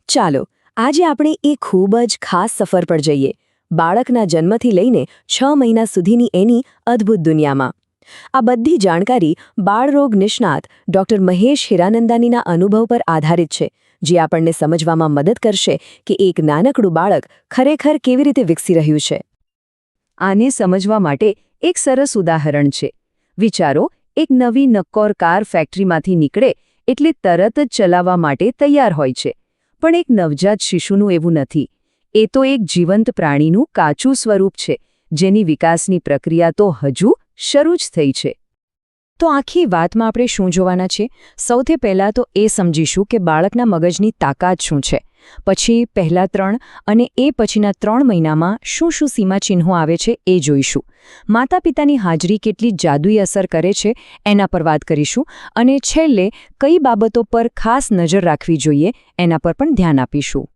ચાલો આજે આપણે એ ખૂબ જ ખાસ સફર પર જઈએ, બાળકના જન્મથી લઈને 6 મહિના સુધીની એની અદ્ભુત દુનિયામાં. આ બધી જાણકારી બાળરોગ નિષ્ણાત ડૉક્ટર મહેશ હિરાનંદાનીના અનુભવ પર આધારિત છે, જે આપણને સમજવામાં મદદ કરશે કે એક નાનકડું બાળક ખરેખર કેવી રીતે વિકસી રહ્યું છે. આને સમજવા માટે એક સરસ ઉદાહરણ છે. વિચારો, એક નવી નક્કોર કાર ફેક્ટરીમાંથી નીકળે એટલે તરત જ ચલાવવા માટે તૈયાર હોય છે. પણ એક નવજાત શિશુનું એવું નથી. એ તો એક જીવંત પ્રાણીનું કાચું સ્વરૂપ છે, જેની વિકાસની પ્રક્રિયા તો હજુ શરૂ જ થઈ છે. તો આખી વાતમાં આપણે શું જોવાના છે? સૌથી પહેલાં તો એ સમજીશું કે બાળકના મગજની તાકાત શું છે. પછી પહેલા 3 અને એ પછીના 3 મહિનામાં શું શું સીમાચિહ્નો આવે છે એ જોઈશું. માતા પિતાની હાજરી કેટલી જાદુઈ અસર કરે છે એના પર વાત કરીશું, અને છેલ્લે કઈ બાબતો પર ખાસ નજર રાખવી જોઈએ એના પર પણ ધ્યાન આપીશું.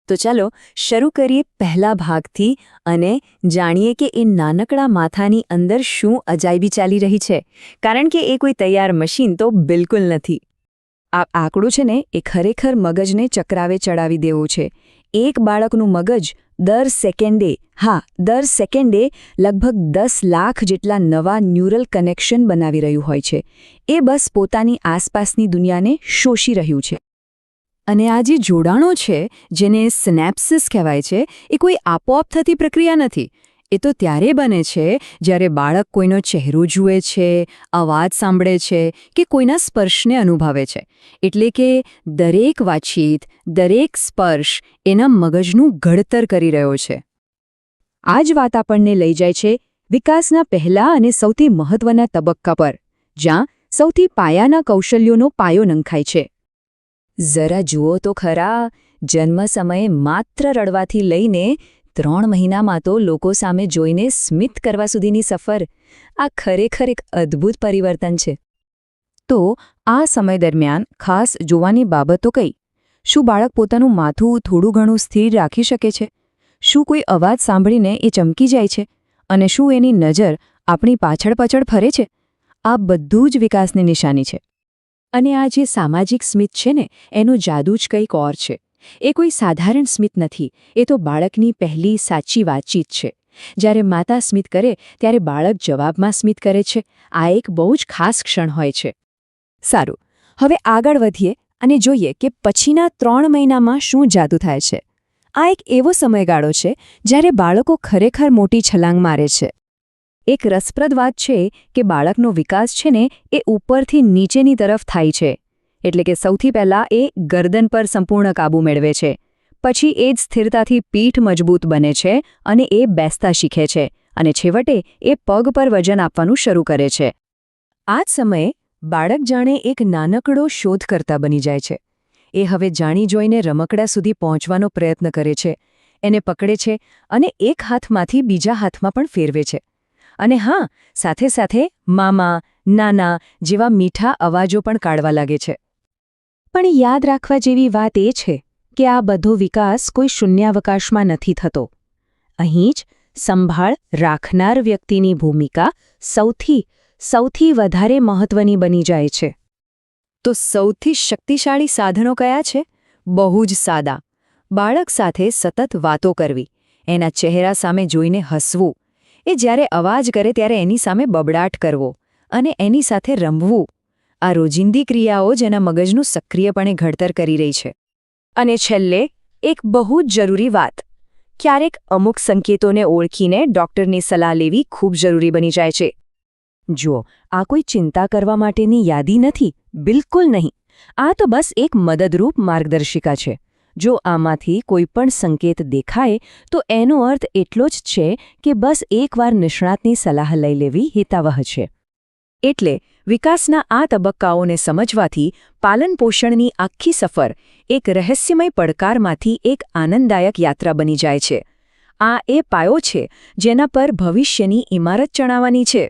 તો ચાલો શરૂ કરીએ પહેલા ભાગથી અને જાણીએ કે એ નાનકડા માથાની અંદર શું અજાયબી ચાલી રહી છે, કારણ કે એ કોઈ તૈયાર મશીન તો બિલકુલ નથી. આ આંકડું છે ને, એ ખરેખર મગજને ચક્રાવે ચડાવી દેવું છે. એક બાળકનું મગજ દર સેકન્ડે લગભગ 10 લાખ જેટલા નવા ન્યુરલ કનેક્શન બનાવી રહ્યું હોય છે. એ બસ પોતાની આસપાસની દુનિયાને શોષી રહ્યું છે. અને આ જે જોડાણો છે, જેને સિનેપ્સિસ કહેવાય છે, એ કોઈ આપોઆપ થતી પ્રક્રિયા નથી. એ તો ત્યારે બને છે જ્યારે બાળક કોઈનો ચહેરો જુએ છે, અવાજ સાંભળે છે કે કોઈના સ્પર્શને અનુભવે છે. એટલે કે દરેક વાતચીત, દરેક સ્પર્શ એના મગજનું ઘડતર કરી રહ્યો છે. આ જ વાત આપણને લઈ જાય છે વિકાસના પહેલા અને સૌથી મહત્વના તબક્કા પર, જ્યાં સૌથી પાયાના કૌશલ્યોનો પાયો નંખાય છે. જરા જુઓ તો ખરા, જન્મ સમયે માત્ર રડવાથી લઈને 3 મહિનામાં તો લોકો સામે જોઈને સ્મિત કરવા સુધીની સફર. આ ખરેખર એક અદ્ભુત પરિવર્તન છે. તો આ સમય દરમિયાન ખાસ જોવાની બાબતો કઈ? શું બાળક પોતાનું માથું થોડું ઘણું સ્થિર રાખી શકે છે? શું કોઈ અવાજ સાંભળીને એ ચમકી જાય છે? અને શું એની નજર આપણી પાછળ ફરે છે? આ બધું જ વિકાસની નિશાની છે. અને આ જે સામાજિક સ્મિત છે ને, એનું જાદુ જ કંઈક ઓર છે. એ કોઈ સાધારણ સ્મિત નથી, એ તો બાળકની પહેલી સાચી વાતચીત છે. જ્યારે માતા સ્મિત કરે ત્યારે બાળક જવાબમાં સ્મિત કરે છે. આ એક બહુ જ ખાસ ક્ષણ હોય છે. સારું, હવે આગળ વધીએ અને જોઈએ કે પછીના 3 મહિનામાં શું જાદુ થાય છે. આ એક એવો સમયગાળો છે જ્યારે બાળકો ખરેખર મોટી છલાંગ મારે છે. એક રસપ્રદ વાત છે કે બાળકનો વિકાસ છે ને, એ ઉપરથી નીચેની તરફ થાય છે. એટલે કે સૌથી પહેલાં એ ગરદન પર સંપૂર્ણ કાબૂ મેળવે છે. પછી એ જ સ્થિરતાથી પીઠ મજબૂત બને છે અને એ બેસતા શીખે છે. અને છેવટે એ પગ પર વજન આપવાનું શરૂ કરે છે. આ જ સમયે બાળક જાણે એક નાનકડો શોધકર્તા બની જાય છે. એ હવે જાણી જોઈને રમકડા સુધી પહોંચવાનો પ્રયત્ન કરે છે. એને પકડે છે અને એક હાથમાંથી બીજા હાથમાં પણ ફેરવે છે. અને હા, સાથે સાથે મામા, નાના જેવા મીઠા અવાજો પણ કાઢવા લાગે છે. પણ યાદ રાખવા જેવી વાત એ છે કે આ બધો વિકાસ કોઈ શૂન્યાવકાશમાં નથી થતો. અહીં જ સંભાળ રાખનાર વ્યક્તિની ભૂમિકા સૌથી વધારે મહત્વની બની જાય છે. તો સૌથી શક્તિશાળી સાધનો કયા છે? બહુ જ સાદા. બાળક સાથે સતત વાતો કરવી, એના ચહેરા સામે જોઈને હસવું, એ જ્યારે અવાજ કરે ત્યારે એની સામે બબડાટ કરવો અને એની સાથે રમવું. આ રોજિંદી ક્રિયાઓ જેના મગજનું સક્રિયપણે ઘડતર કરી રહી છે. અને છેલ્લે એક બહુ જ જરૂરી વાત, ક્યારેક અમુક સંકેતોને ઓળખીને ડૉક્ટરની સલાહ લેવી ખૂબ જરૂરી બની જાય છે. જુઓ, આ કોઈ ચિંતા કરવા માટેની યાદી નથી, બિલકુલ નહીં. આ તો બસ એક મદદરૂપ માર્ગદર્શિકા છે. જો આમાંથી કોઈ પણ સંકેત દેખાય તો એનો અર્થ એટલો જ છે કે બસ એકવાર નિષ્ણાતની સલાહ લઈ લેવી હિતાવહ છે. એટલે વિકાસના આ તબક્કાઓને સમજવાથી પાલનપોષણની આખી સફર એક રહસ્યમય પડકારમાંથી એક આનંદદાયક યાત્રા બની જાય છે. આ એ પાયો છે જેના પર ભવિષ્યની ઇમારત ચણાવવાની છે.